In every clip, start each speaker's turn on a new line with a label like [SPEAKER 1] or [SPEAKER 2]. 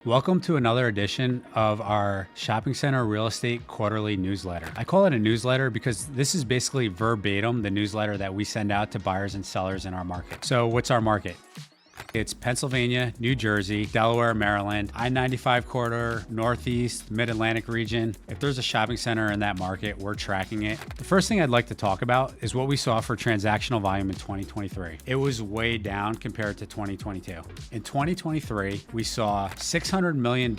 [SPEAKER 1] Welcome to another edition of our Shopping Center Real Estate Quarterly Newsletter. I call it a newsletter because this is basically verbatim the newsletter that we send out to buyers and sellers in our market. So what's our market? It's Pennsylvania, New Jersey, Delaware, Maryland, I-95 corridor, Northeast, Mid-Atlantic region. If there's a shopping center in that market, we're tracking it. The first thing I'd like to talk about is what we saw for transactional volume in 2023. It was way down compared to 2022. In 2023, we saw $600 million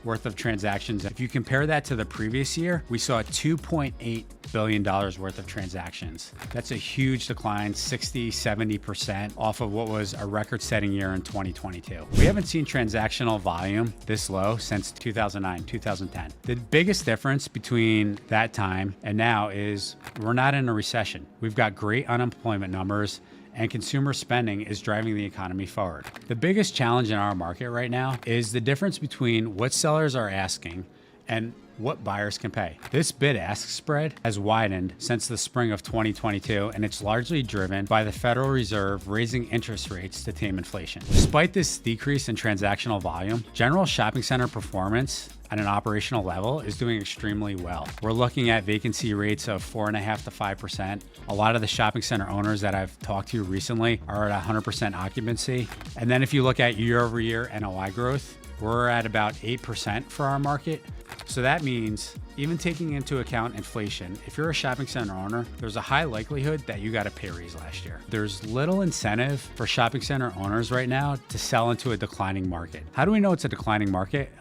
[SPEAKER 1] worth of transactions. If you compare that to the previous year, we saw $2.8 billion worth of transactions. That's a huge decline, 60, 70% off of what was a record-setting year in 2022. We haven't seen transactional volume this low since 2009, 2010. The biggest difference between that time and now is we're not in a recession. We've got great unemployment numbers and consumer spending is driving the economy forward. The biggest challenge in our market right now is the difference between what sellers are asking and what buyers can pay. This bid-ask spread has widened since the spring of 2022, and it's largely driven by the Federal Reserve raising interest rates to tame inflation. Despite this decrease in transactional volume, general shopping center performance at an operational level is doing extremely well. We're looking at vacancy rates of 4.5% to 5%. A lot of the shopping center owners that I've talked to recently are at 100% occupancy. And then if you look at year-over-year NOI growth, we're at about 8% for our market. So that means even taking into account inflation, if you're a shopping center owner, there's a high likelihood that you got a pay raise last year. There's little incentive for shopping center owners right now to sell into a declining market. How do we know it's a declining market?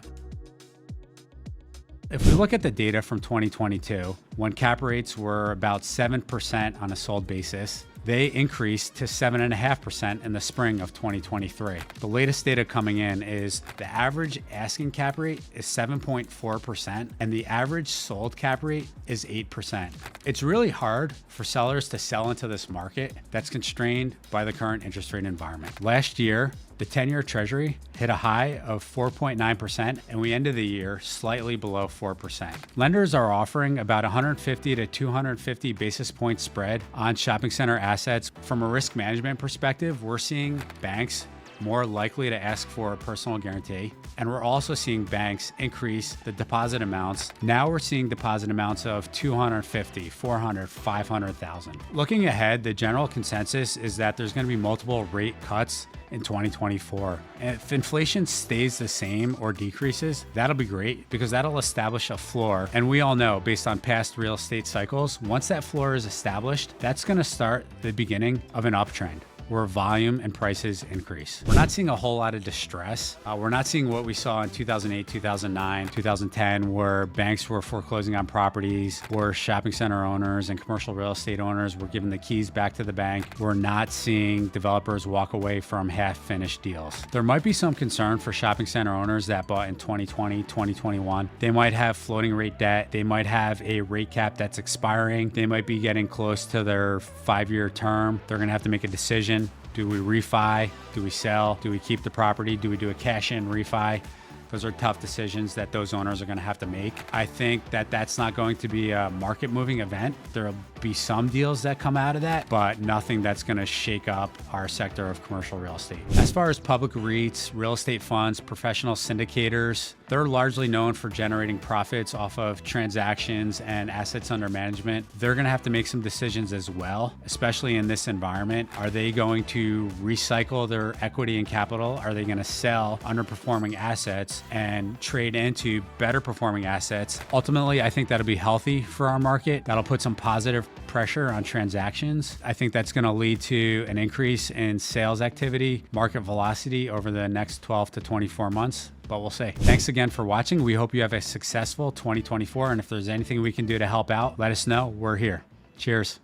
[SPEAKER 1] If we look at the data from 2022, when cap rates were about 7% on a sold basis, they increased to 7.5% in the spring of 2023. The latest data coming in is the average asking cap rate is 7.4% and the average sold cap rate is 8%. It's really hard for sellers to sell into this market that's constrained by the current interest rate environment. Last year, the 10-year Treasury hit a high of 4.9%, and we ended the year slightly below 4%. Lenders are offering about 150 to 250 basis point spread on shopping center assets. From a risk management perspective, we're seeing banks more likely to ask for a personal guarantee. And we're also seeing banks increase the deposit amounts. Now we're seeing deposit amounts of 250, 400, 500,000. Looking ahead, the general consensus is that there's going to be multiple rate cuts in 2024. And if inflation stays the same or decreases, that'll be great because that'll establish a floor. And we all know, based on past real estate cycles, once that floor is established, that's going to start the beginning of an uptrend where volume and prices increase. We're not seeing a whole lot of distress. We're not seeing what we saw in 2008, 2009, 2010, where banks were foreclosing on properties, where shopping center owners and commercial real estate owners were given the keys back to the bank. We're not seeing developers walk away from half-finished deals. There might be some concern for shopping center owners that bought in 2020, 2021. They might have floating rate debt. They might have a rate cap that's expiring. They might be getting close to their 5-year term. They're gonna have to make a decision. Do we refi? Do we sell? Do we keep the property? Do we do a cash-in refi? Those are tough decisions that those owners are going to have to make. I think that that's not going to be a market-moving event. There'll be some deals that come out of that, but nothing that's going to shake up our sector of commercial real estate. As far as public REITs, real estate funds, professional syndicators, they're largely known for generating profits off of transactions and assets under management. They're going to have to make some decisions as well, especially in this environment. Are they going to recycle their equity and capital? Are they going to sell underperforming assets and trade into better performing assets? Ultimately, I think that'll be healthy for our market. That'll put some positive pressure on transactions. I think that's going to lead to an increase in sales activity, market velocity over the next 12 to 24 months. But we'll see. Thanks again for watching. We hope you have a successful 2024. And if there's anything we can do to help out, let us know. We're here. Cheers.